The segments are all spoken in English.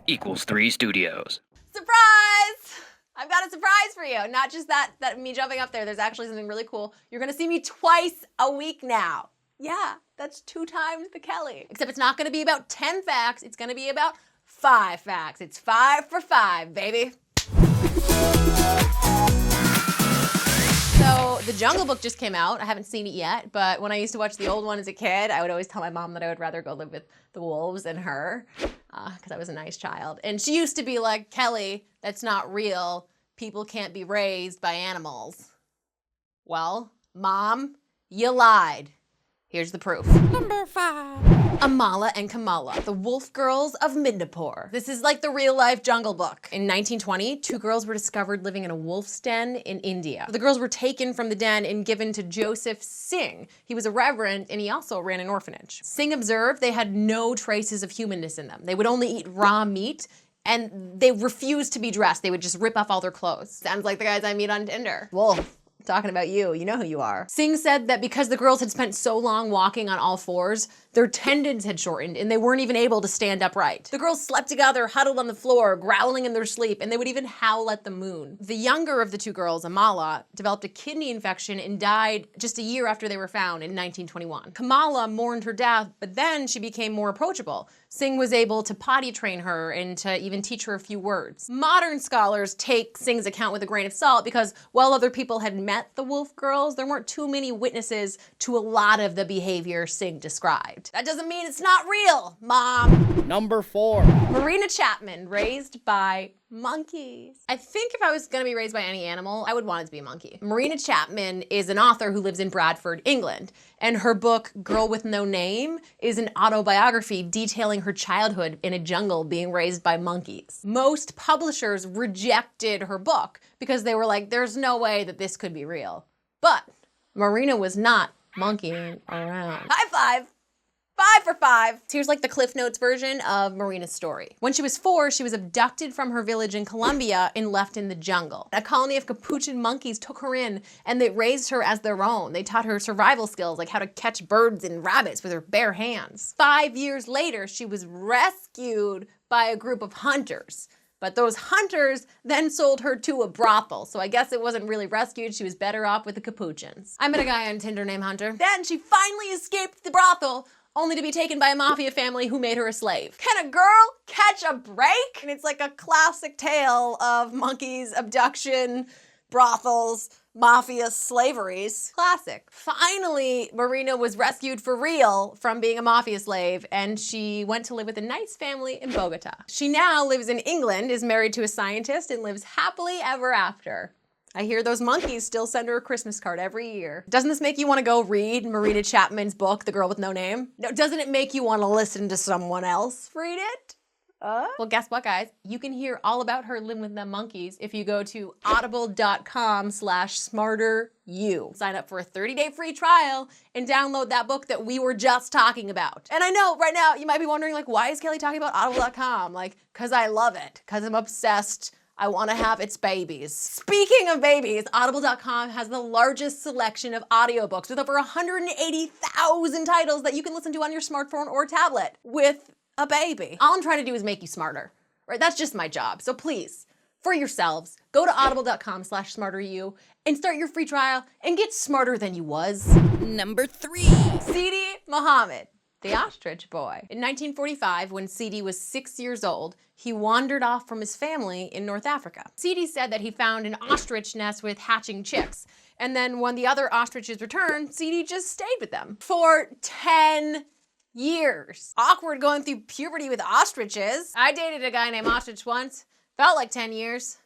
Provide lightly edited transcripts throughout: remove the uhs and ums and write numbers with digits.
equals 3 studios. Surprise! I've got a surprise for you. Not just that me jumping up there, there's actually something really cool. You're gonna see me twice a week now. Yeah, that's 2 times the Kelly. Except it's not gonna be about 10 facts, it's gonna be about 5 facts. It's 5 for 5, baby. So The Jungle Book just came out. I haven't seen it yet, but when I used to watch the old one as a kid, I would always tell my mom that I would rather go live with the wolves than her, because I was a nice child. And she used to be like, Kelly, that's not real. People can't be raised by animals. Well, Mom, you lied. Here's the proof. Number 5. Amala and Kamala, the wolf girls of Midnapore. This is like the real life Jungle Book. In 1920, 2 girls were discovered living in a wolf's den in India. The girls were taken from the den and given to Joseph Singh. He was a reverend and he also ran an orphanage. Singh observed they had no traces of humanness in them. They would only eat raw meat and they refused to be dressed. They would just rip off all their clothes. Sounds like the guys I meet on Tinder. Wolf. Talking about you know who you are. Singh said that because the girls had spent so long walking on all fours, their tendons had shortened and they weren't even able to stand upright. The girls slept together, huddled on the floor, growling in their sleep, and they would even howl at the moon. The younger of the 2 girls, Amala, developed a kidney infection and died just a year after they were found in 1921. Kamala mourned her death, but then she became more approachable. Singh was able to potty train her and to even teach her a few words. Modern scholars take Singh's account with a grain of salt because while other people had met the wolf girls, there weren't too many witnesses to a lot of the behavior Singh described. That doesn't mean it's not real, Mom. Number 4. Marina Chapman, raised by monkeys. I think if I was gonna be raised by any animal, I would want it to be a monkey. Marina Chapman is an author who lives in Bradford, England, and her book, Girl with No Name, is an autobiography detailing her childhood in a jungle being raised by monkeys. Most publishers rejected her book because they were like, there's no way that this could be real. But Marina was not monkeying around. High five! 5 for 5. Here's like the Cliff Notes version of Marina's story. When she was 4, she was abducted from her village in Colombia and left in the jungle. A colony of capuchin monkeys took her in and they raised her as their own. They taught her survival skills like how to catch birds and rabbits with her bare hands. 5 years later, she was rescued by a group of hunters. But those hunters then sold her to a brothel, so I guess it wasn't really rescued, she was better off with the capuchins. I met a guy on Tinder named Hunter. Then she finally escaped the brothel, only to be taken by a mafia family who made her a slave. Can a girl catch a break? And it's like a classic tale of monkeys, abduction, brothels, mafia slaveries. Classic. Finally, Marina was rescued for real from being a mafia slave, and she went to live with a nice family in Bogota. She now lives in England, is married to a scientist, and lives happily ever after. I hear those monkeys still send her a Christmas card every year. Doesn't this make you want to go read Marina Chapman's book, The Girl with No Name? No, doesn't it make you want to listen to someone else read it? Well, guess what, guys? You can hear all about her living with them monkeys if you go to audible.com/smarteryou. Sign up for a 30-day free trial and download that book that we were just talking about. And I know right now you might be wondering, like, why is Kelly talking about audible.com? Like, because I love it, because I'm obsessed. I want to have its babies. Speaking of babies, audible.com has the largest selection of audiobooks with over 180,000 titles that you can listen to on your smartphone or tablet with a baby. All I'm trying to do is make you smarter, right? That's just my job. So please, for yourselves, go to audible.com/smarteryou and start your free trial and get smarter than you was. Number 3. Sidi Mohammed, the ostrich boy. In 1945, when Sidi was 6 years old, he wandered off from his family in North Africa. Sidi said that he found an ostrich nest with hatching chicks. And then when the other ostriches returned, Sidi just stayed with them for 10 years. Awkward going through puberty with ostriches. I dated a guy named Ostrich once. Felt like 10 years.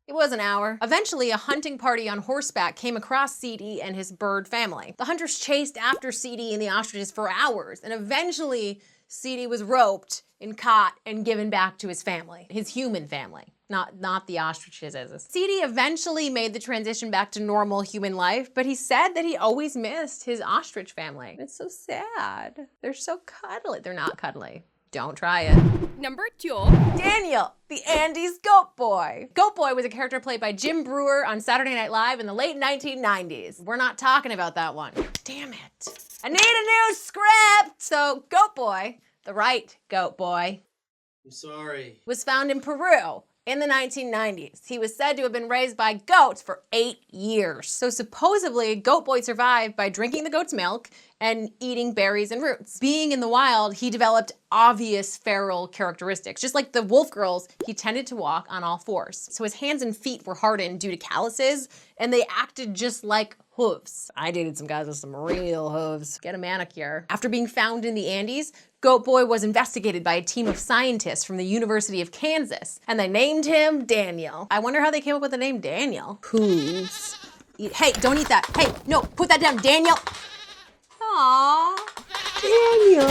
It was an hour. Eventually, a hunting party on horseback came across Sidi and his bird family. The hunters chased after Sidi and the ostriches for hours, and eventually, Sidi was roped and caught and given back to his family, his human family, not the ostriches. Sidi eventually made the transition back to normal human life, but he said that he always missed his ostrich family. It's so sad. They're so cuddly. They're not cuddly. Don't try it. Number 2. Daniel, the Andes Goat Boy. Goat Boy was a character played by Jim Brewer on Saturday Night Live in the late 1990s. We're not talking about that one. Damn it. I need a new script! So, Goat Boy, the right Goat Boy, I'm sorry. Was found in Peru in the 1990s. He was said to have been raised by goats for 8 years. So supposedly, Goat Boy survived by drinking the goat's milk and eating berries and roots. Being in the wild, he developed obvious feral characteristics. Just like the wolf girls, he tended to walk on all fours. So his hands and feet were hardened due to calluses, and they acted just like hooves. I dated some guys with some real hooves. Get a manicure. After being found in the Andes, Goat Boy was investigated by a team of scientists from the University of Kansas, and they named him Daniel. I wonder how they came up with the name Daniel. Hooves. Hey, don't eat that. Hey, no, put that down, Daniel. Aww, Daniel.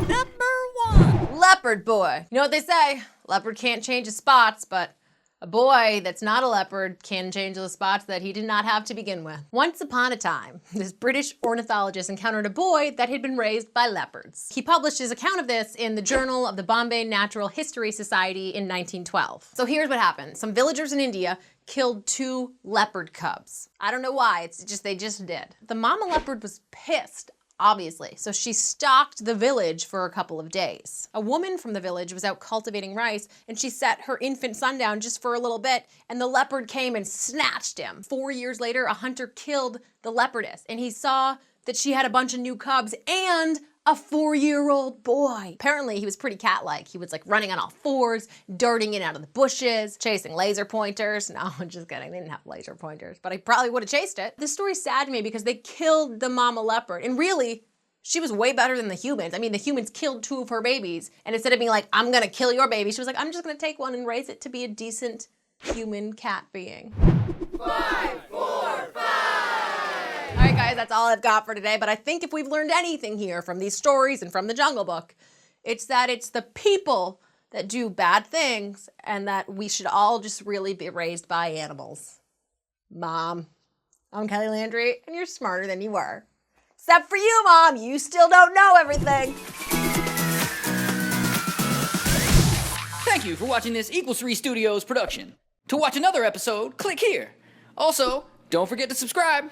Number 1. Leopard Boy. You know what they say? Leopard can't change his spots, but a boy that's not a leopard can change the spots that he did not have to begin with. Once upon a time, this British ornithologist encountered a boy that had been raised by leopards. He published his account of this in the Journal of the Bombay Natural History Society in 1912. So here's what happened. Some villagers in India killed 2 leopard cubs. I don't know why, they just did. The mama leopard was pissed, obviously, so she stalked the village for a couple of days. A woman from the village was out cultivating rice, and she set her infant son down just for a little bit, and the leopard came and snatched him. 4 years later, a hunter killed the leopardess, and he saw that she had a bunch of new cubs and a 4-year-old boy. Apparently, he was pretty cat-like. He was like running on all fours, darting in out of the bushes, chasing laser pointers. No, I'm just kidding. They didn't have laser pointers, but I probably would have chased it. This story's sad to me because they killed the mama leopard, and really, she was way better than the humans. I mean, the humans killed 2 of her babies, and instead of being like, I'm gonna kill your baby, she was like, I'm just gonna take one and raise it to be a decent human cat being. 5, 4, 5. All right, guys, that's all I've got for today. But I think if we've learned anything here from these stories and from the Jungle Book, it's that it's the people that do bad things and that we should all just really be raised by animals. Mom, I'm Kelly Landry, and you're smarter than you were. Except for you, Mom. You still don't know everything. Thank you for watching this Equals 3 Studios production. To watch another episode, click here. Also, don't forget to subscribe.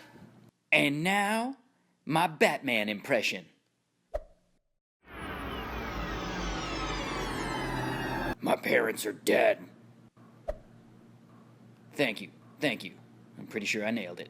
And now, my Batman impression. My parents are dead. Thank you. I'm pretty sure I nailed it.